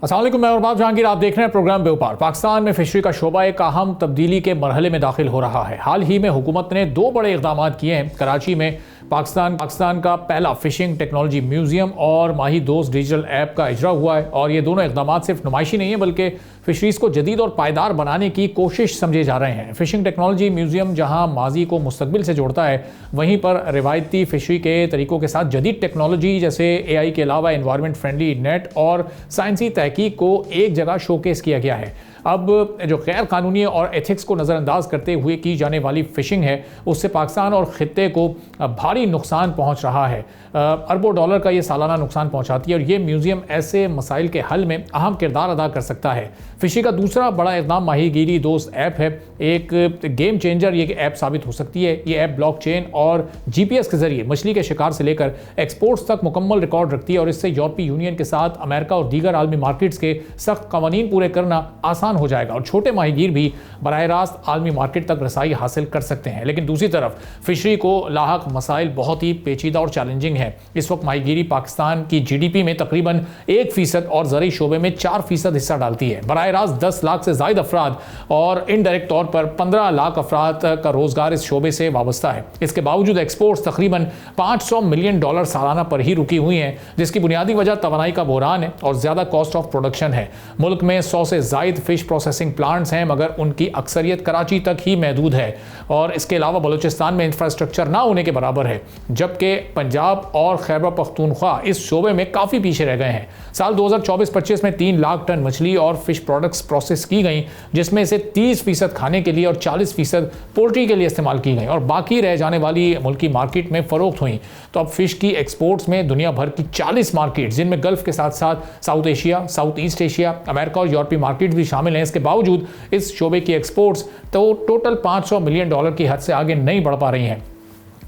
अस्सलाम वालेकुम, मैं और जहांगीर, आप देख रहे हैं प्रोग्राम व्यापार। पाकिस्तान में फिशरी का शोबा एक अहम तब्दीली के मरहले में दाखिल हो रहा है। हाल ही में हुकूमत ने दो बड़े इकदाम किए हैं। कराची में पाकिस्तान का पहला फिशिंग टेक्नोलॉजी म्यूजियम और माही दोस्त डिजिटल ऐप का इजरा हुआ है, और ये दोनों इकदाम सिर्फ नुमाइशी नहीं है बल्कि फिशरीज़ को जदीद और पायदार बनाने की कोशिश समझे जा रहे हैं। फिशिंग टेक्नोलॉजी म्यूजियम जहां माजी को मुस्तकबिल से जोड़ता है, वहीं पर रिवायती फिशरी के तरीकों के साथ जदीद टेक्नोलॉजी जैसे AI के अलावा एनवायरनमेंट फ्रेंडली नेट और साइंसी तहकीक को एक जगह शोकेस किया गया है। अब जो गैर कानूनी और एथिक्स को नज़रअंदाज करते हुए की जाने वाली फ़िशिंग है, उससे पाकिस्तान और ख़ित्ते को भारी नुकसान पहुंच रहा है। अरबों डॉलर का ये सालाना नुकसान पहुंचाती है, और ये म्यूज़ियम ऐसे मसाइल के हल में अहम किरदार अदा कर सकता है। फिशिंग का दूसरा बड़ा इक़दाम माहीगीरी दोस्त ऐप है। एक गेम चेंजर ये ऐप साबित हो सकती है। ये ऐप ब्लॉकचेन और GPS के ज़रिए मछली के शिकार से लेकर एक्सपोर्ट्स तक मुकम्मल रिकॉर्ड रखती है, और इससे यूरोपीय यूनियन के साथ अमेरिका और दीगर आलमी मार्केट्स के सख्त कवानीन पूरे करना आसान हो जाएगा, और छोटे माहीगीर भी बराह रास्त आलमी मार्केट तक रसाई हासिल कर सकते हैं। लेकिन दूसरी तरफ फिशरी को लाहक मसाइल बहुत ही पेचीदा और चैलेंजिंग है। इस वक्त माहीगीरी पाकिस्तान की GDP में तकरीबन 1% और ज़रूरी शोबे में 4% हिस्सा डालती है। बराह रास्त 10 लाख से ज़ायद अफराद और इनडायरेक्ट तौर पर 15 लाख अफराद का रोजगार इस शोबे से वाबस्ता है। इसके बावजूद एक्सपोर्ट्स तकरीबन $500 मिलियन सालाना पर ही रुकी हुई हैं, जिसकी बुनियादी वजह तवानाई का बहरान है और ज़्यादा कॉस्ट ऑफ प्रोडक्शन है। मुल्क में 100 से ज़ायद फिश प्रोसेसिंग प्लांट्स हैं, मगर उनकी अक्सरियत कराची तक ही महदूद है, और इसके अलावा बलूचिस्तान में इंफ्रास्ट्रक्चर ना होने के बराबर है, जबकि पंजाब और खैबर पख्तूनख्वा इस शोबे में काफ़ी पीछे रह गए हैं। साल 2024-25 में 3 लाख टन मछली और फिश प्रोडक्ट्स प्रोसेस की गई, जिसमें से 30% खाने के लिए और 40% पोल्ट्री के लिए इस्तेमाल की गई, और बाकी रह जाने वाली मुल्की मार्केट में फ़रोख्त हुई। तो अब फिश की एक्सपोर्ट्स में दुनिया भर की 40 मार्केट, जिनमें गल्फ़ के साथ साथ south Asia, south east Asia, America और यूरोपीय मार्केट भी शामिल हैं। इसके बावजूद इस शोबे की एक्सपोर्ट्स तो टोटल $500 मिलियन की हद से आगे नहीं बढ़ पा रही हैं।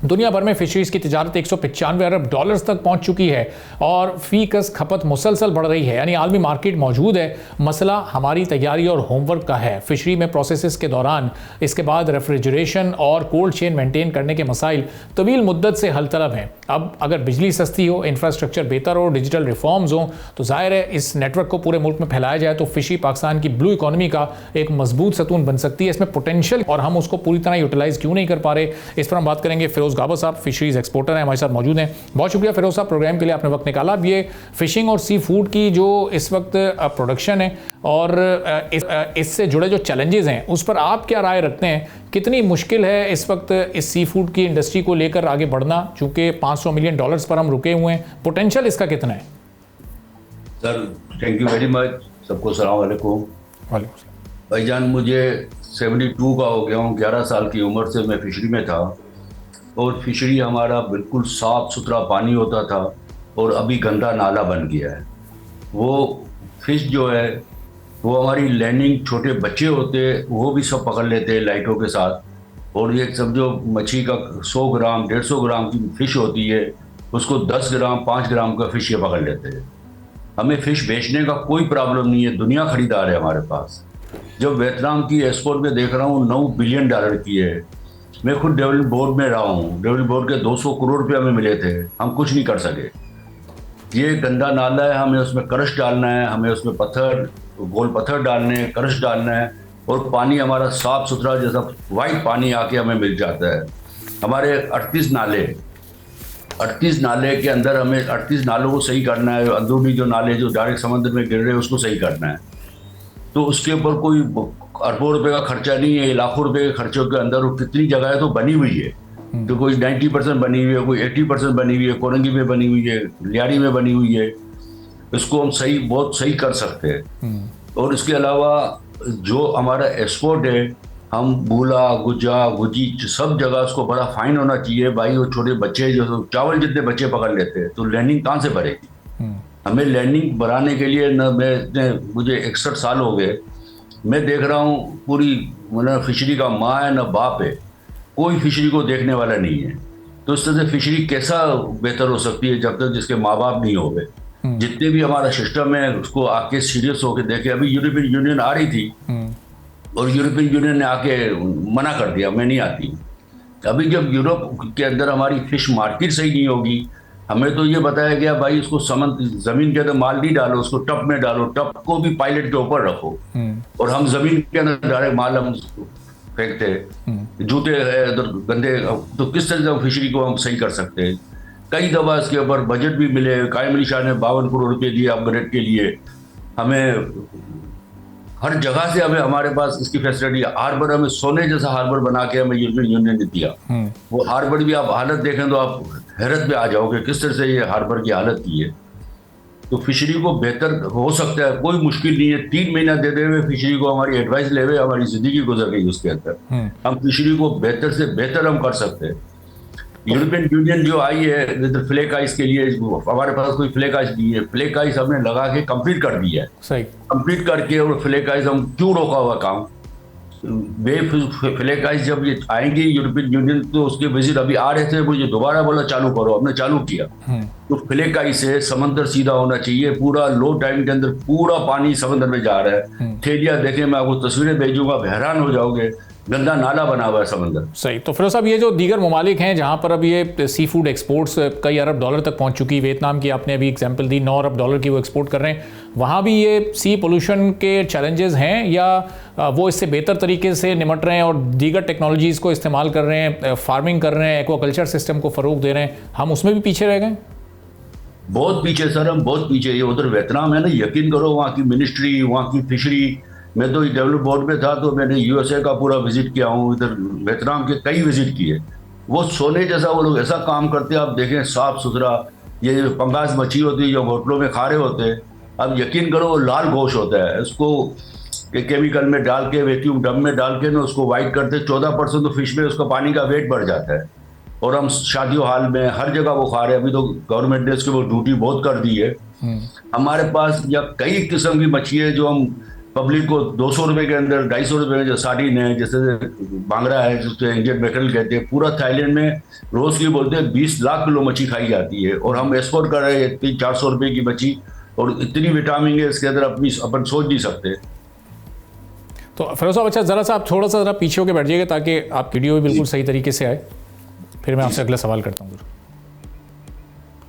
दुनिया भर में फिशरीज की तिजारत $195 अरब तक पहुंच चुकी है, और फी कस खपत मुसलसल बढ़ रही है, यानी आलमी मार्केट मौजूद है। मसला हमारी तैयारी और होमवर्क का है। फिशरी में प्रोसेसेस के दौरान इसके बाद रेफ्रिजरेशन और कोल्ड चेन मेंटेन करने के मसाइल तवील मुद्दत से हल तलब हैं। अब अगर बिजली सस्ती हो, इंफ्रास्ट्रक्चर बेहतर हो, डिजिटल रिफॉर्म्स हो, तो जाहिर है इस नेटवर्क को पूरे मुल्क में फैलाया जाए तो फिशरी पाकिस्तान की ब्लू इकॉनमी का एक मजबूत सतून बन सकती है। इसमें पोटेंशियल, और हम उसको पूरी तरह यूटिलाइज क्यों नहीं कर पा रहे, इस पर हम बात करेंगे। फिरोज गाबा साहब फिशरीज एक्सपोर्टर हैं, हमारे साथ मौजूद हैं। बहुत शुक्रिया फिरोज साहब, प्रोग्राम के लिए आपने वक्त निकाला। अब ये फिशिंग और सी फूड की जो इस वक्त प्रोडक्शन है और इससे जुड़े जो चैलेंजेस हैं, उस पर आप क्या राय रखते हैं? कितनी मुश्किल है इस वक्त इस सी फूड की इंडस्ट्री को लेकर आगे बढ़ना, चूंकि $500 मिलियन पर हम रुके हुए हैं? पोटेंशियल इसका कितना है? Sir thank you very much. सबको सलाम वालेकुम। भाईजान, मुझे 72 का हो गया हूँ। 11 साल की उम्र से मैं फिशरी में था, और फिशरी हमारा बिल्कुल साफ़ सुथरा पानी होता था, और अभी गंदा नाला बन गया है। वो फिश जो है वो हमारी लैंडिंग, छोटे बच्चे होते वो भी सब पकड़ लेते हैं लाइटों के साथ, और ये सब जो मछली का 100 ग्राम 150 ग्राम की फ़िश होती है, उसको 10 ग्राम 5 ग्राम का फ़िश ये पकड़ लेते हैं। हमें फ़िश बेचने का कोई प्रॉब्लम नहीं है, दुनिया ख़रीदार है हमारे पास। जब वियतनाम की एक्सपोर्ट में देख रहा हूँ $9 बिलियन की है। मैं खुद डेवलपमेंट बोर्ड में रहा हूँ। डेवलपमेंट बोर्ड के 200 करोड़ रुपये हमें मिले थे, हम कुछ नहीं कर सके। ये गंदा नाला है, हमें उसमें करश डालना है, हमें उसमें पत्थर, गोल पत्थर डालने हैं, करश डालना है, और पानी हमारा साफ़ सुथरा जैसा वाइट पानी आके हमें मिल जाता है। हमारे 38 नाले के अंदर हमें 38 नालों को सही करना है। अंदरूनी जो नाले जो डायरेक्ट समुद्र में गिर रहे हैं उसको सही करना है। तो उसके ऊपर कोई अरबों रुपए का खर्चा नहीं है, लाखों रुपए के खर्चों के अंदर कितनी जगह तो बनी हुई है। तो कोई 90% बनी हुई है, कोई 80% बनी हुई है, कोरंगी में बनी हुई है, लियारी में बनी हुई है। इसको हम बहुत सही कर सकते हैं। और इसके अलावा जो हमारा एक्सपोर्ट है, हम बूला गुजा गुजी सब जगह उसको बड़ा फाइन होना चाहिए। भाई वो छोटे बच्चे जो चावल जितने बच्चे पकड़ लेते हैं, तो लैंडिंग कहाँ से भरेगी? हमें लैंडिंग बढ़ाने के लिए मुझे 61 साल हो गए, मैं देख रहा हूँ पूरी मतलब फिशरी का माँ है न बाप है, कोई फिशरी को देखने वाला नहीं है। तो इस तरह से फिशरी कैसा बेहतर हो सकती है जब तक जिसके माँ बाप नहीं हो गए। जितने भी हमारा सिस्टम है उसको आके सीरियस होके देखे। अभी यूरोपियन यूनियन आ रही थी, और यूरोपियन यूनियन ने आके मना कर दिया, मैं नहीं आती। अभी जब यूरोप के अंदर हमारी फिश मार्केट सही नहीं होगी, हमें तो ये बताया गया भाई इसको जमीन के अंदर माल नहीं डालो, उसको टब में डालो, टब को भी पायलट के ऊपर रखो, और हम जमीन के अंदर डायरेक्ट माल हम फेंकते हैं, जूते इधर गंदे, तो किस तरह से फिशरी को हम सही कर सकते हैं। कई दफा इसके ऊपर बजट भी मिले, कायम अली शाह ने 52 करोड़ रुपए दिए अपग्रेड के लिए, हमें हर जगह से हमें हमारे पास इसकी फैसिलिटी, हार्बर हमें सोने जैसा हार्बर बना के हमें यूरोपियन यूनियन ने दिया। वो हार्बर भी आप हालत देखें तो आप हैरत में आ जाओगे किस तरह से ये हार्बर की हालत की है। तो फिशरी को बेहतर हो सकता है, कोई मुश्किल नहीं है। 3 महीना दे दे हुए फिशरी को, हमारी एडवाइस ले हुए हमारी जिंदगी गुजर गई उसके अंदर। हम फिशरी को बेहतर से बेहतर हम कर सकते हैं। यूरोपियन यूनियन जो आई है इधर फ्लैक आइस के लिए, हमारे पास कोई फ्लैक आइस नहीं है। फ्लैक आइस हमने लगा के कंप्लीट कर दिया है, सही कंप्लीट करके, और फ्लैक आइस हम क्यों रोका हुआ काम। फ्लैक आइस जब ये आएंगे यूरोपियन यूनियन, तो उसके विजिट अभी आ रहे थे, मुझे दोबारा बोला चालू करो, हमने चालू किया। तो फ्लैक आइस से समंदर सीधा होना चाहिए, पूरा लो टाइम के अंदर पूरा पानी समंदर में जा रहा है। थेलिया देखें, मैं आपको तस्वीरें भेजूंगा, हैरान हो जाओगे, गंदा नाला बना हुआ है समंदर। सही। तो फिरोज साहब, ये जो दीगर ममालिक हैं जहाँ पर अब ये सी फूड एक्सपोर्ट्स कई अरब डॉलर तक पहुँच चुकी, वियतनाम की आपने अभी एग्जांपल दी, 9 अरब डॉलर की वो एक्सपोर्ट कर रहे हैं, वहाँ भी ये सी पोल्यूशन के चैलेंजेस हैं, या वो इससे बेहतर तरीके से निमट रहे हैं और दीगर टेक्नोलॉजीज़ को इस्तेमाल कर रहे हैं, फार्मिंग कर रहे हैं, एक्वाकल्चर सिस्टम को फ़रोग दे रहे हैं, हम उसमें भी पीछे रह गए? बहुत पीछे सर, हम बहुत पीछे। ये उधर वियतनाम है ना, यकीन करो, वहाँ की मिनिस्ट्री, वहाँ की फिशरी, मैं तो डेवलप बोर्ड में था तो मैंने यूएसए का पूरा विजिट किया हूँ, इधर वियतनाम के कई विजिट किए। वो सोने जैसा वो लोग ऐसा काम करते हैं, आप देखें साफ सुथरा। ये जो पंगास मच्छी होती है जो होटलों में खा रहे होते हैं, अब यकीन करो वो लाल गोश्त होता है, उसको केमिकल में डाल के, वैक्यूम डम में डाल के ना उसको वाइट करते, 14% तो फिश में उसका पानी का वेट बढ़ जाता है। और हम शादियों हाल में हर जगह वो खा रहे हैं। अभी तो गवर्नमेंट ने इसके वो ड्यूटी बहुत कर दी है। हमारे पास या कई किस्म की मच्छी है जो हम पब्लिक को 200 रुपए के अंदर, 250 रुपए में, जो सार्डिन है, जैसे बांगड़ा है जिसको इंडियन मैकरल कहते हैं, पूरा थाईलैंड में रोज की बोलते हैं 20 लाख किलो मच्छी खाई जाती है, और हम एक्सपोर्ट कर रहे हैं 300-400 रुपए की मच्छी, और इतनी विटामिन है इसके अंदर अपन सोच नहीं सकते। तो फिरोज साहब, अच्छा ज़रा सा आप थोड़ा सा ज़रा पीछे होकर बैठ जाइएगा ताकि आप वीडियो भी बिल्कुल सही तरीके से आए, फिर मैं आपसे अगला सवाल करता हूँ।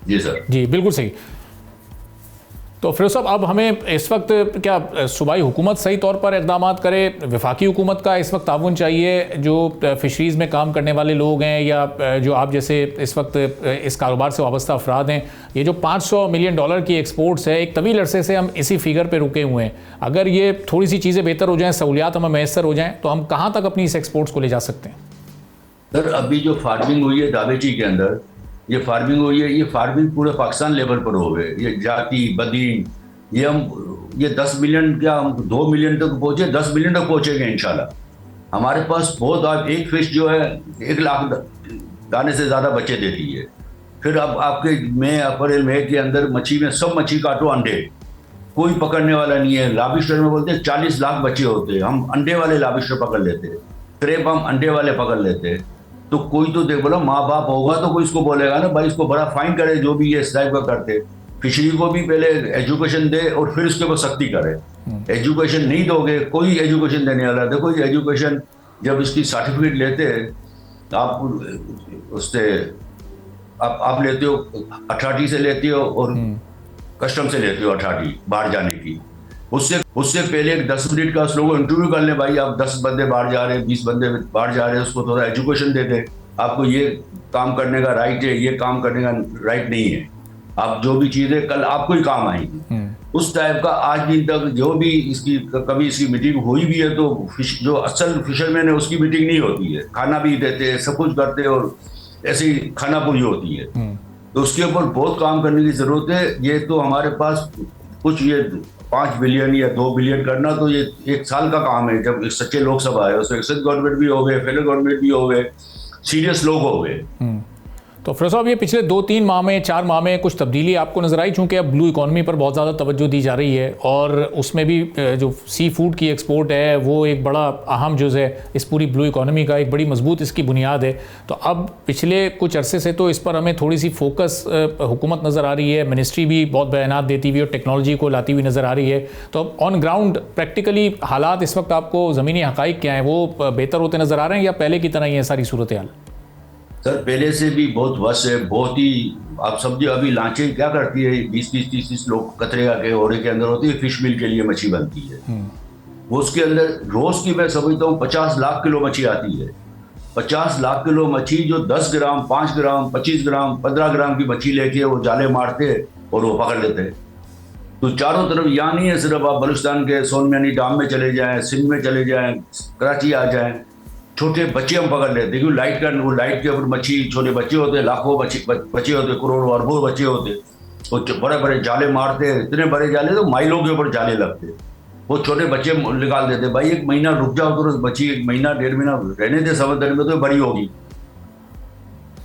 जी सर। जी बिल्कुल सही। तो फिरोज साहब, अब हमें इस वक्त क्या सूबाई हुकूमत सही तौर पर इक़दाम करे, वफाकी हुकूमत का इस वक्त ताउन चाहिए, जो फ़िशरीज़ में काम करने वाले लोग हैं या जो आप जैसे इस वक्त इस कारोबार से वाबस्ता अफराद हैं, ये जो $500 मिलियन की एक्सपोर्ट्स है, एक तवील अरसे से हम इसी फिगर पे रुके हुए हैं। अगर ये थोड़ी सी चीज़ें बेहतर हो जाएँ, सहूलियात हमें मैसर हो जाएँ, तो हम कहाँ तक अपनी इस एक्सपोर्ट्स को ले जा सकते हैं? सर अभी जो फार्मिंग हुई है दावेची के अंदर, ये फार्मिंग हुई है, ये फार्मिंग पूरे पाकिस्तान लेवल पर हो गए। ये जाती बदीन, ये 10 मिलियन, क्या हम 2 मिलियन तक पहुंचे, 10 मिलियन तक पहुंचेंगे इंशाल्लाह। हमारे पास बहुत, आप एक फिश जो है 1 लाख दाने से ज़्यादा बच्चे देती है। फिर अब आपके मई अप्रैल मई के अंदर मच्छी में सब मच्छी काटो अंडे, कोई पकड़ने वाला नहीं है। लॉबस्टर में बोलते हैं 40 लाख बच्चे होते हैं, हम अंडे वाले लॉबस्टर पकड़ लेते हैं, क्रेप हम अंडे वाले पकड़ लेते हैं। तो कोई तो देख बोला, माँ बाप होगा तो कोई इसको बोलेगा ना भाई इसको बड़ा फाइन करे, जो भी ये इस टाइप का करते। फिशरी को भी पहले एजुकेशन दे और फिर उसके ऊपर सख्ती करे। एजुकेशन नहीं दोगे, कोई एजुकेशन देने वाला, देखो ये एजुकेशन जब इसकी सर्टिफिकेट लेते हैं आप उससे आप लेते हो, अथॉरिटी से लेते हो और कस्टम से लेते हो अथॉरिटी बाहर जाने की। उससे पहले 10 मिनट का उस लोगों को इंटरव्यू कर ले, भाई आप 10 बंदे बाहर जा रहे हैं, 20 बंदे बाहर जा रहे हैं, उसको थोड़ा एजुकेशन दे दे, आपको ये काम करने का राइट है, ये काम करने का राइट नहीं है, आप जो भी चीजें कल आपको ही काम आएंगी। उस टाइप का आज दिन तक जो भी इसकी कभी इसकी मीटिंग हुई भी है तो जो असल फिशरमैन है उसकी मीटिंग नहीं होती है, खाना भी देते हैं, सब कुछ करते हैं और ऐसी खाना पूरी होती है। तो उसके ऊपर बहुत काम करने की जरूरत है। ये तो हमारे पास कुछ ये 5 बिलियन या 2 बिलियन करना तो ये 1 साल का काम है। जब सच्चे लोग सब आए, उसमें एक्सेस गवर्नमेंट भी हो गए, फेडरल गवर्नमेंट भी हो गए, सीरियस लोग हो गए। तो फिरोज साहब, ये पिछले 2-3 माह में, 4 माह में कुछ तब्दीली आपको नज़र आई, चूँकि अब ब्लू इकॉनमी पर बहुत ज़्यादा तवज्जो दी जा रही है और उसमें भी जो सी फूड की एक्सपोर्ट है वो एक बड़ा अहम जुज़ है इस पूरी ब्लू इकॉनमी का, एक बड़ी मजबूत इसकी बुनियाद है। तो अब पिछले कुछ अरसे से तो इस पर हमें थोड़ी सी फोकस हुकूमत नज़र आ रही है, मिनिस्ट्री भी बहुत बयानात देती हुई और टेक्नोलॉजी को लाती हुई नज़र आ रही है। तो अब ऑन ग्राउंड प्रैक्टिकली हालात इस वक्त आपको ज़मीनी हक़ाइक़ क्या हैं, वो बेहतर होते नज़र आ रहे हैं या पहले की तरह ही है सारी सूरत हाल? सर पहले से भी बहुत वश है, बहुत ही। आप समझिए अभी लांचे क्या करती है, 20-30 लोग कतरे के ओड़े के अंदर होती है, फिश मिल के लिए मच्छी बनती है। वो उसके अंदर रोज की मैं समझता हूँ 50 लाख किलो मच्छी आती है। 50 लाख किलो मच्छी जो 10 ग्राम, 5 ग्राम, 25 ग्राम, 15 ग्राम की मच्छी लेके वो जाले मारते और वो पकड़ लेते हैं। तो चारों तरफ यहाँ नहीं है, सिर्फ आप बलूचिस्तान के सोनमियानी डाम में चले जाएं, सिंध में चले जाएं, कराची आ जाएं, छोटे बच्चे हम पकड़ लेते हैं। क्योंकि वो लाइट के ऊपर मच्छी, छोटे बच्चे होते हैं, लाखों बच्चे होते, करोड़ों अरबों बच्चे होते। वो बड़े बड़े जाले मारते हैं, इतने बड़े जाले तो माइलों के ऊपर जाले लगते। वो छोटे बच्चे निकाल देते, भाई एक महीना रुक जाओ तो बच्ची 1 महीना 1.5 महीना रहने दे समंदर में तो बड़ी होगी।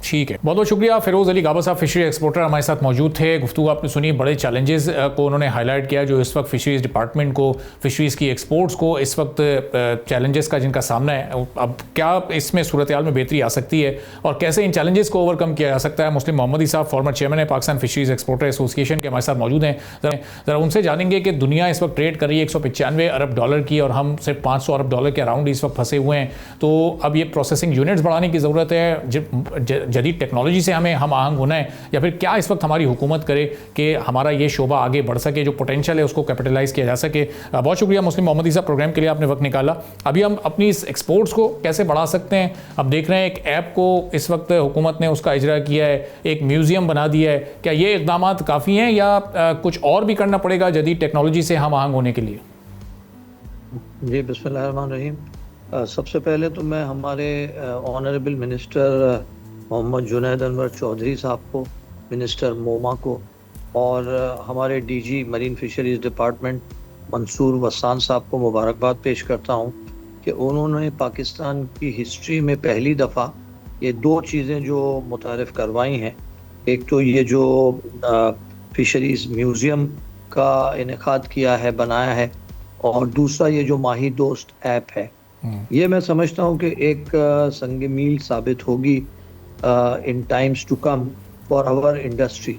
ठीक है, बहुत बहुत शुक्रिया। फिरोज अली गाबा साहब फिशरी एक्सपोर्टर हमारे साथ मौजूद थे। गुफ्तगू आपने सुनी, बड़े चैलेंजेस को उन्होंने हाईलाइट किया जो इस वक्त फिशरीज डिपार्टमेंट को, फिशरीज़ की एक्सपोर्ट्स को इस वक्त चैलेंजेस का जिनका सामना है, अब क्या इसमें सूरत हाल में बेहतरी आ सकती है और कैसे इन चैलेंजेस को ओवरकम किया जा सकता है। मुस्लिम मोहम्मदी साहब फॉर्मर चेयरमैन है पाकिस्तान फिशरीज एक्सपोर्टर एसोसिएशन के, हमारे साथ मौजूद हैं। ज़रा उनसे जानेंगे कि दुनिया इस वक्त ट्रेड कर रही है $195 अरब की और हम सिर्फ $500 अरब के अराउंड इस वक्त फंसे हुए हैं। तो अब ये प्रोसेसिंग यूनिट्स बढ़ाने की ज़रूरत है, जदीद टेक्नोलॉजी से हमें हम आहंग होना है, या फिर क्या इस वक्त हमारी हुकूमत करे कि हमारा ये शोबा आगे बढ़ सके, जो पोटेंशियल है उसको कैपिटलाइज किया जा सके। बहुत शुक्रिया मुस्लिम मोहम्मदी साहब, प्रोग्राम के लिए आपने वक्त निकाला। अभी हम अपनी इस एक्सपोर्ट्स को कैसे बढ़ा सकते हैं, अब देख रहे हैं एक ऐप को इस वक्त हुकूमत ने उसका इजरा किया है, एक म्यूजियम बना दिया है। क्या ये इकदाम काफ़ी हैं या कुछ और भी करना पड़ेगा जदीद टेक्नोलॉजी से हम आहंग होने के लिए? जी बिस्मिल्लाहिर्रहमानिर्रहीम। सबसे पहले तो मैं हमारे ऑनरेबल मिनिस्टर मोहम्मद जुनैद अनवर चौधरी साहब को, मिनिस्टर मोमा को और हमारे DG marine fisheries department Mansoor Wasan साहब को मुबारकबाद पेश करता हूं कि उन्होंने पाकिस्तान की हिस्ट्री में पहली दफ़ा ये 2 चीज़ें जो मुतारिफ़ करवाई हैं। एक तो ये जो फिशरीज़ म्यूज़ियम का इनेकाद किया है, बनाया है, और दूसरा ये जो माही दोस्त ऐप है। ये मैं समझता हूँ कि एक संग मील साबित होगी in times to come for our industry.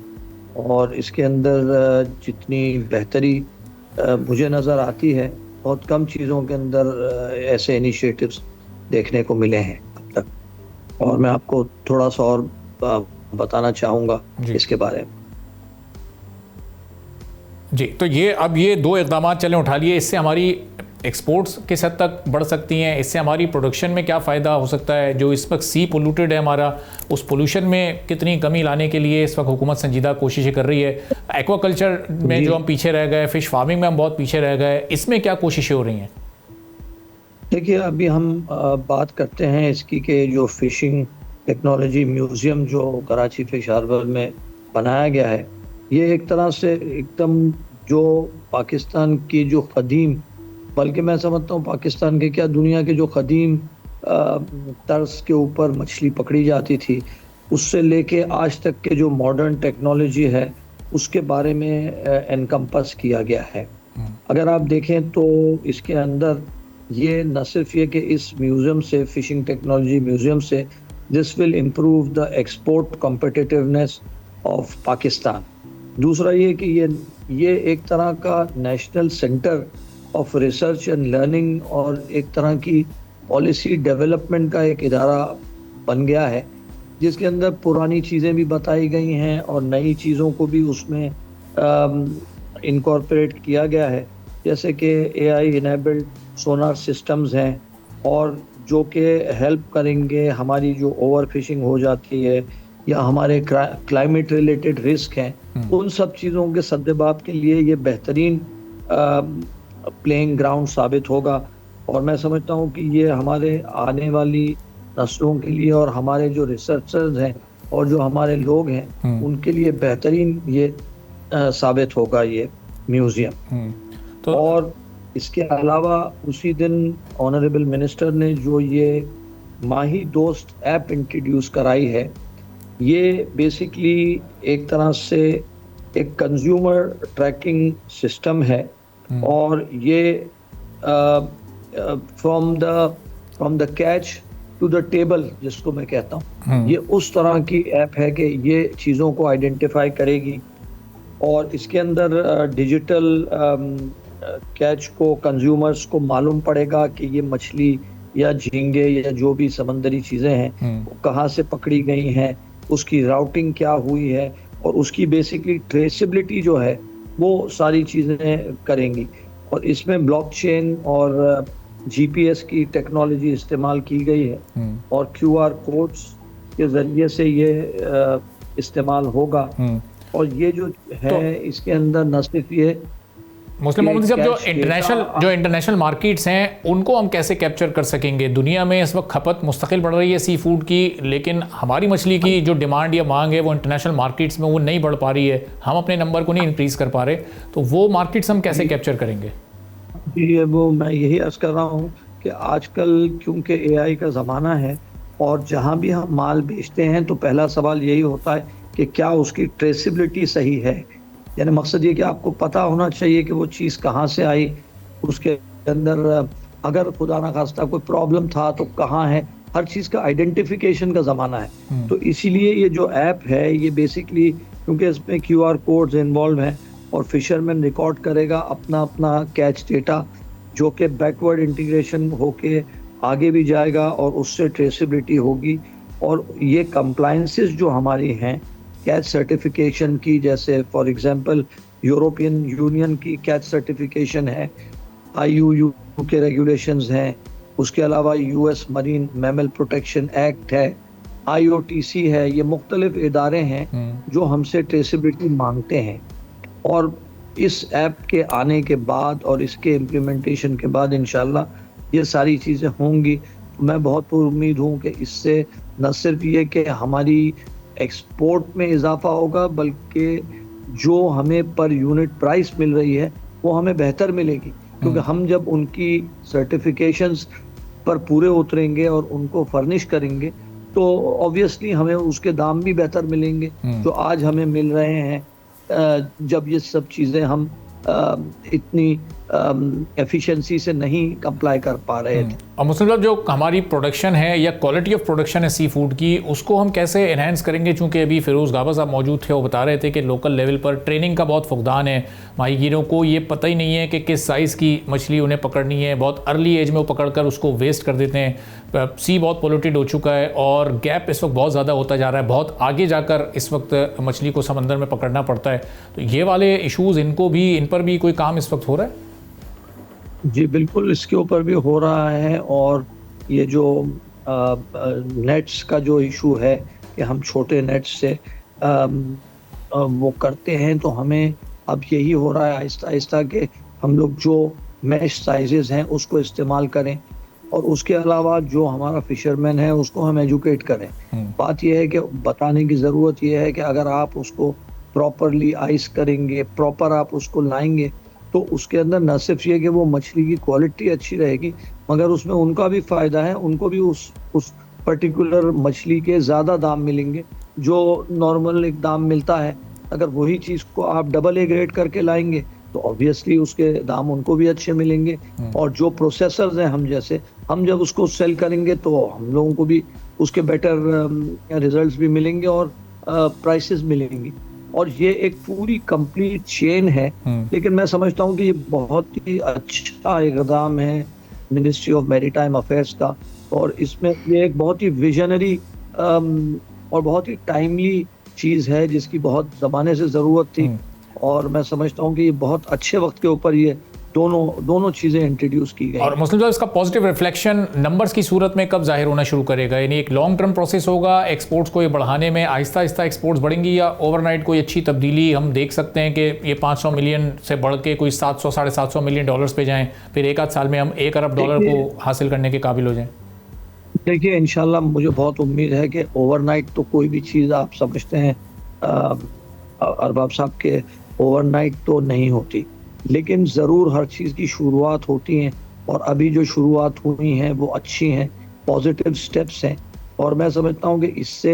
और इसके अंदर जितनी बेहतरी मुझे नज़र आती है, बहुत कम चीज़ों के अंदर ऐसे इनिशिएटिव्स देखने को मिले हैं अब तक। और मैं आपको थोड़ा सा और बताना चाहूँगा इसके बारे में। जी, तो ये 2 इक़दाम चलें उठा लिए, इससे हमारी एक्सपोर्ट्स किस हद तक बढ़ सकती हैं, इससे हमारी प्रोडक्शन में क्या फ़ायदा हो सकता है, जो इस वक्त सी पोल्यूटेड है हमारा, उस पोल्यूशन में कितनी कमी लाने के लिए इस वक्त हुकूमत संजीदा कोशिशें कर रही है। एक्वाकल्चर में जो हम पीछे रह गए, फ़िश फार्मिंग में हम बहुत पीछे रह गए, इसमें क्या कोशिशें हो रही हैं? देखिए, अभी हम बात करते हैं इसकी कि जो फ़िशिंग टेक्नोलॉजी म्यूज़ियम जो कराची फ़िश हार्बर में बनाया गया है, ये एक तरह से एकदम जो पाकिस्तान की जो क़दीम, बल्कि मैं समझता हूँ पाकिस्तान के क्या दुनिया के जो क़दीम तर्ज के ऊपर मछली पकड़ी जाती थी, उससे लेके आज तक के जो मॉडर्न टेक्नोलॉजी है उसके बारे में एनकम्पस किया गया है। अगर आप देखें तो इसके अंदर ये न सिर्फ ये कि इस म्यूज़ियम से, फ़िशिंग टेक्नोलॉजी म्यूज़ियम से, this will improve the export competitiveness of Pakistan. दूसरा ये कि ये एक तरह का national centre of research and learning और एक तरह की पॉलिसी डेवलपमेंट का एक इदारा बन गया है, जिसके अंदर पुरानी चीज़ें भी बताई गई हैं और नई चीज़ों को भी उसमें इनकॉर्पोरेट किया गया है। जैसे कि AI इनेबल्ड सोनार सिस्टम्स हैं और जो कि हेल्प करेंगे हमारी जो ओवर फिशिंग हो जाती है या हमारे क्लाइमेट रिलेटेड रिस्क हैं, उन सब चीज़ों के सद्देबाब के लिए ये बेहतरीन प्लेइंग ग्राउंड साबित होगा। और मैं समझता हूँ कि ये हमारे आने वाली नस्लों के लिए और हमारे जो रिसर्चर्स हैं और जो हमारे लोग हैं उनके लिए बेहतरीन ये साबित होगा ये म्यूज़ियम। तो और इसके अलावा उसी दिन ऑनरेबल मिनिस्टर ने जो ये माही दोस्त ऐप इंट्रोड्यूस कराई है, ये बेसिकली एक तरह से एक कंज्यूमर ट्रैकिंग सिस्टम है और ये from the catch to the table जिसको मैं कहता हूँ, ये उस तरह की ऐप है कि ये चीज़ों को आइडेंटिफाई करेगी और इसके अंदर डिजिटल कैच को कंज्यूमर्स को मालूम पड़ेगा कि ये मछली या झींगे या जो भी समंदरी चीजें हैं वो कहाँ से पकड़ी गई हैं, उसकी राउटिंग क्या हुई है, और उसकी बेसिकली ट्रेसेबिलिटी जो है वो सारी चीजें करेंगी। और इसमें ब्लॉकचेन और जीपीएस की टेक्नोलॉजी इस्तेमाल की गई है और क्यूआर कोड्स के जरिए से ये इस्तेमाल होगा। और ये जो है इसके अंदर न सिर्फ ये मुस्लिम मोहम्मद साहब, जो इंटरनेशनल मार्केट्स हैं उनको हम कैसे कैप्चर कर सकेंगे? दुनिया में इस वक्त खपत मुस्तकिल बढ़ रही है सी फूड की, लेकिन हमारी मछली की जो डिमांड या मांग है वो इंटरनेशनल मार्केट्स में वो नहीं बढ़ पा रही है, हम अपने नंबर को नहीं इंक्रीज कर पा रहे, तो वो मार्केट्स हम कैसे कैप्चर करेंगे? ये वो मैं यही अर्ज कर रहा हूँ कि आजकल क्योंकि एआई का ज़माना है और जहाँ भी हम माल बेचते हैं तो पहला सवाल यही होता है कि क्या उसकी ट्रेसिबिलिटी सही है। यानी मकसद ये कि आपको पता होना चाहिए कि वो चीज़ कहाँ से आई, उसके अंदर अगर खुदा ना खास्ता कोई प्रॉब्लम था तो कहाँ है, हर चीज़ का आइडेंटिफिकेशन का ज़माना है। तो इसीलिए ये जो ऐप है ये बेसिकली क्योंकि इसमें क्यूआर कोड्स इन्वॉल्व हैं और फिशरमैन रिकॉर्ड करेगा अपना अपना कैच डेटा, जो कि बैकवर्ड इंटीग्रेशन होके आगे भी जाएगा और उससे ट्रेसिबिलिटी होगी। और ये कंप्लायंसेस जो हमारी हैं कैच सर्टिफिकेशन की, जैसे फॉर एग्जांपल यूरोपियन यूनियन की कैच सर्टिफिकेशन है, आईयूयू के रेगुलेशंस हैं, उसके अलावा US marine mammal protection act है, आईओटीसी है, ये मुख्तलिफ इदारे हैं जो हमसे ट्रेसिबिलिटी मांगते हैं। और इस ऐप के आने के बाद और इसके इम्प्लीमेंटेशन के बाद इंशाल्लाह ये सारी चीज़ें होंगी। तो मैं बहुत पुरुम्मीद हूँ कि इससे न सिर्फ ये कि हमारी एक्सपोर्ट में इजाफा होगा बल्कि जो हमें पर यूनिट प्राइस मिल रही है वो हमें बेहतर मिलेगी, क्योंकि हम जब उनकी सर्टिफिकेशंस पर पूरे उतरेंगे और उनको फर्निश करेंगे तो ऑब्वियसली हमें उसके दाम भी बेहतर मिलेंगे जो आज हमें मिल रहे हैं जब ये सब चीज़ें हम इतनी एफिशिएंसी से नहीं कंप्लाई कर पा रहे थे। और मुस्लिम साहब, जो हमारी प्रोडक्शन है या क्वालिटी ऑफ प्रोडक्शन है सी फूड की, उसको हम कैसे एनहांस करेंगे? चूँकि अभी फिरोज़ गाबा साहब मौजूद थे, वो बता रहे थे कि लोकल लेवल पर ट्रेनिंग का बहुत फुकदान है, माहीगीरों को ये पता ही नहीं है कि किस साइज़ की मछली उन्हें पकड़नी है, बहुत अर्ली एज में वो पकड़ कर उसको वेस्ट कर देते हैं। सी बहुत पोल्यूटेड हो चुका है और गैप इस वक्त बहुत ज़्यादा होता जा रहा है, बहुत आगे जाकर इस वक्त मछली को समंदर में पकड़ना पड़ता है। तो ये वाले इशूज़ इन पर भी कोई काम इस वक्त हो रहा है? जी बिल्कुल, इसके ऊपर भी हो रहा है। और ये जो नेट्स का जो इशू है कि हम छोटे नेट्स से वो करते हैं, तो हमें अब यही हो रहा है आहिस्ता आहिस्ता कि हम लोग जो मैश साइजेस हैं उसको इस्तेमाल करें और उसके अलावा जो हमारा फिशरमैन है उसको हम एजुकेट करें। बात यह है कि बताने की ज़रूरत यह है कि अगर आप उसको प्रॉपरली आइस करेंगे, प्रॉपर आप उसको लाएंगे, तो उसके अंदर न सिर्फ ये कि वो मछली की क्वालिटी अच्छी रहेगी मगर उसमें उनका भी फ़ायदा है, उनको भी उस पर्टिकुलर मछली के ज़्यादा दाम मिलेंगे जो नॉर्मल एक दाम मिलता है। अगर वही चीज़ को आप डबल ए ग्रेड करके लाएंगे तो ऑब्वियसली उसके दाम उनको भी अच्छे मिलेंगे। और जो प्रोसेसर्स हैं हम जब उसको सेल करेंगे तो हम लोगों को भी उसके बेटर रिजल्ट्स भी मिलेंगे और प्राइसेस मिलेंगी। और ये एक पूरी कंप्लीट चेन है। लेकिन मैं समझता हूँ कि ये बहुत ही अच्छा इक़दाम है मिनिस्ट्री ऑफ मैरीटाइम अफेयर्स का, और इसमें ये एक बहुत ही विजनरी और बहुत ही टाइमली चीज़ है जिसकी बहुत ज़माने से ज़रूरत थी। और मैं समझता हूँ कि ये बहुत अच्छे वक्त के ऊपर ये दोनों चीज़ें इंट्रोड्यूस की गई। और मुस्लिम साहब, इसका पॉजिटिव रिफ्लेक्शन नंबर्स की सूरत में कब जाहिर होना शुरू करेगा? यानी एक लॉन्ग टर्म प्रोसेस होगा एक्सपोर्ट्स को ये बढ़ाने में, आहिस्ता आहिस्ता एक्सपोर्ट्स बढ़ेंगी, या ओवरनाइट कोई अच्छी तब्दीली हम देख सकते हैं कि ये 500 मिलियन से बढ़ के कोई 700 साढ़े 700 मिलियन डॉलर्स पे जाएं, फिर एक आध साल में हम 1 अरब डॉलर को हासिल करने के काबिल हो जाएं? देखिए, इंशाल्लाह मुझे बहुत उम्मीद है कि ओवरनाइट तो कोई भी चीज़ आप समझते हैं अरबाब साहब के ओवरनाइट तो नहीं होती, लेकिन ज़रूर हर चीज़ की शुरुआत होती हैं और अभी जो शुरुआत हुई हैं वो अच्छी हैं, पॉजिटिव स्टेप्स हैं। और मैं समझता हूँ कि इससे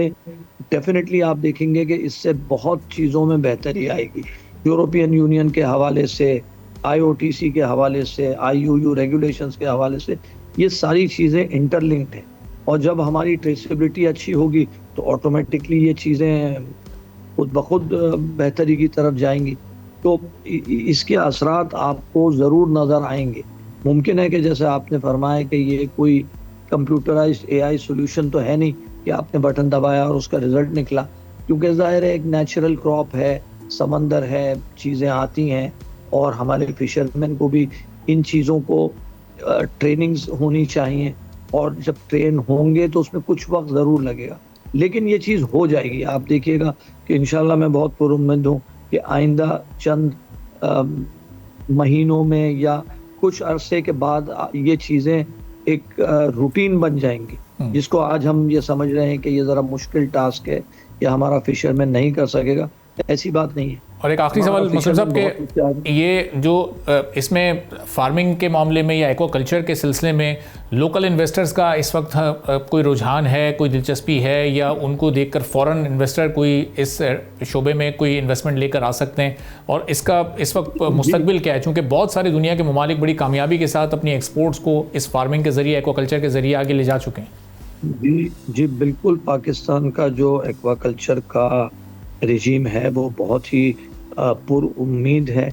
डेफिनेटली आप देखेंगे कि इससे बहुत चीज़ों में बेहतरी आएगी। यूरोपियन यूनियन के हवाले से, आईओटीसी के हवाले से, आईयूयू रेगुलेशंस के हवाले से, ये सारी चीज़ें इंटरलिंक्ड हैं। और जब हमारी ट्रेसेबिलिटी अच्छी होगी तो ऑटोमेटिकली ये चीज़ें खुद ब खुद बेहतरी की तरफ जाएंगी। तो इसके असरात आपको ज़रूर नज़र आएंगे। मुमकिन है कि जैसे आपने फरमाया कि ये कोई कंप्यूटराइज्ड एआई सॉल्यूशन तो है नहीं कि आपने बटन दबाया और उसका रिजल्ट निकला, क्योंकि ज़ाहिर है एक नेचुरल क्रॉप है, समंदर है, चीज़ें आती हैं और हमारे फिशरमैन को भी इन चीज़ों को ट्रेनिंग्स होनी चाहिए, और जब ट्रेन होंगे तो उसमें कुछ वक्त ज़रूर लगेगा, लेकिन ये चीज़ हो जाएगी। आप देखिएगा कि इंशाल्लाह मैं बहुत पुरुम्मीद हूँ कि आइंदा चंद महीनों में या कुछ अरसे के बाद ये चीज़ें एक रूटीन बन जाएंगी, जिसको आज हम ये समझ रहे हैं कि ये ज़रा मुश्किल टास्क है या हमारा फिशरमैन नहीं कर सकेगा, ऐसी बात नहीं है। और एक आखिरी सवाल मुस्लिम साहब के, ये जो इसमें फार्मिंग के मामले में या एक्वाकल्चर के सिलसिले में लोकल इन्वेस्टर्स का इस वक्त कोई रुझान है, कोई दिलचस्पी है, या उनको देखकर फॉरेन इन्वेस्टर कोई इस शोबे में कोई इन्वेस्टमेंट लेकर आ सकते हैं, और इसका इस वक्त मुस्तकबिल क्या है? चूँकि बहुत सारी दुनिया के ममालिक बड़ी कामयाबी के साथ अपनी एक्सपोर्ट्स को इस फार्मिंग के ज़रिए, एक्वाकल्चर के ज़रिए आगे ले जा चुके हैं। जी बिल्कुल, पाकिस्तान का जो एक्वाकल्चर का रिजीम है वो बहुत ही पुरुम्मीद है,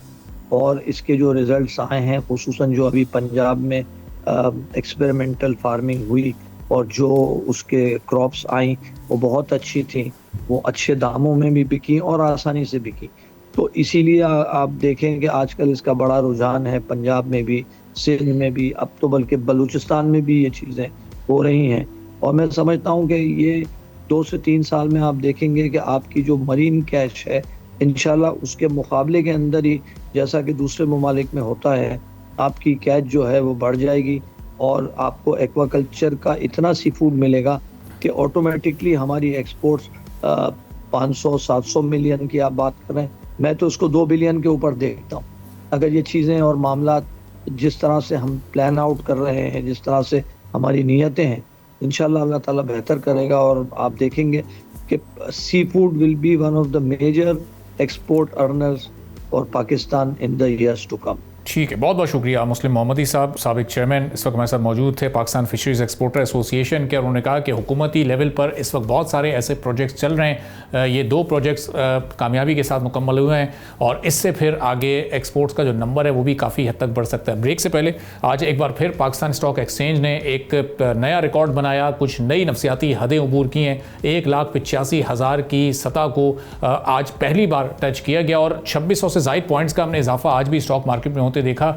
और इसके जो रिज़ल्ट्स आए हैं, खुसूसन जो अभी पंजाब में एक्सपेरिमेंटल फार्मिंग हुई और जो उसके क्रॉप्स आई वो बहुत अच्छी थी, वो अच्छे दामों में भी बिकी और आसानी से बिकी। तो इसीलिए आप देखें कि आजकल इसका बड़ा रुझान है, पंजाब में भी, सिंध में भी, अब तो बल्कि बलूचिस्तान में भी ये चीज़ें हो रही हैं। और मैं समझता हूँ कि ये 2 से 3 साल में आप देखेंगे कि आपकी जो मरीन कैच है इंशाल्लाह उसके मुकाबले के अंदर ही, जैसा कि दूसरे ममालिक में होता है, आपकी कैच जो है वो बढ़ जाएगी और आपको एक्वाकल्चर का इतना सी फूड मिलेगा कि ऑटोमेटिकली हमारी एक्सपोर्ट्स 500-700 मिलियन की आप बात करें, मैं तो उसको 2 बिलियन के ऊपर देखता हूँ। अगर ये चीज़ें और मामला जिस तरह से हम प्लान आउट कर रहे हैं, जिस तरह से हमारी नीयतें हैं, इंशाल्लाह अल्लाह ताला बेहतर करेगा और आप देखेंगे कि sea food will be one of the major export earners for Pakistan in the years to come. ठीक है, बहुत बहुत शुक्रिया मुस्लिम मोहम्मदी साहब, साबिक चेयरमैन, इस वक्त हमारे साथ मौजूद थे पाकिस्तान फिशरीज़ एक्सपोर्टर एसोसिएशन के, और उन्होंने कहा कि हुकूमती लेवल पर इस वक्त बहुत सारे ऐसे प्रोजेक्ट्स चल रहे हैं। ये 2 प्रोजेक्ट्स कामयाबी के साथ मुकम्मल हुए हैं और इससे फिर आगे एक्सपोर्ट्स का जो नंबर है वो भी काफ़ी हद तक बढ़ सकता है। ब्रेक से पहले आज एक बार फिर पाकिस्तान स्टॉक एक्सचेंज ने एक नया रिकॉर्ड बनाया, कुछ नई नफसियाती हदें अबूर की हैं। 1,85,000 की सतह को आज पहली बार टच किया गया और 2600 से ज़ायद पॉइंट्स का हमने इजाफा आज भी स्टॉक मार्केट में देखा,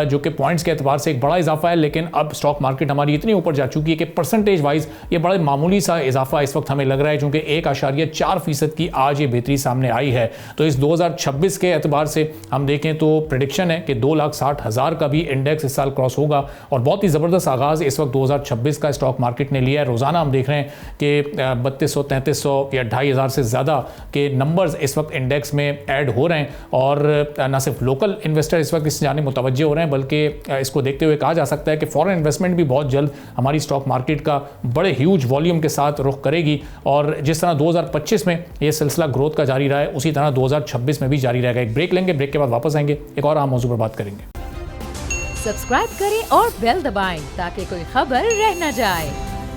जो कि पॉइंट्स के एतबार से एक बड़ा इजाफा है, लेकिन अब स्टॉक मार्केट हमारी इतनी ऊपर जा चुकी है कि परसेंटेज वाइज ये बड़े मामूली सा इजाफा इस वक्त हमें लग रहा है, क्योंकि 1.4% की आज ये बेहतरी सामने आई है। तो इस 2026 के एतबार से हम देखें तो प्रेडिक्शन है कि 2,60,000 का भी इंडेक्स इस साल क्रॉस होगा और बहुत ही ज़बरदस्त आगाज़ इस वक्त 2026 का स्टॉक मार्केट ने लिया है। रोज़ाना हम देख रहे हैं कि 3200-3300 या 2,500 से ज़्यादा के नंबर्स इस वक्त इंडेक्स में ऐड हो रहे हैं, और न सिर्फ लोकल इन्वेस्टर इस वक्त इस जाने मुतवज्जे हो रहे हैं, बल्कि इसको देखते हुए कहा जा सकता है कि फॉरेन इन्वेस्टमेंट भी बहुत जल्द हमारी स्टॉक मार्केट का बड़े ह्यूज वॉल्यूम के साथ रुख करेगी, और जिस तरह 2025 में ये सिलसिला ग्रोथ का जारी रहा है उसी तरह 2026 में भी जारी रहेगा। एक ब्रेक लेंगे, ब्रेक के बाद वापस आएंगे, एक और अहम मौजू पर बात करेंगे। सब्सक्राइब करें और बेल दबाएं ताकि कोई खबर रह न जाए।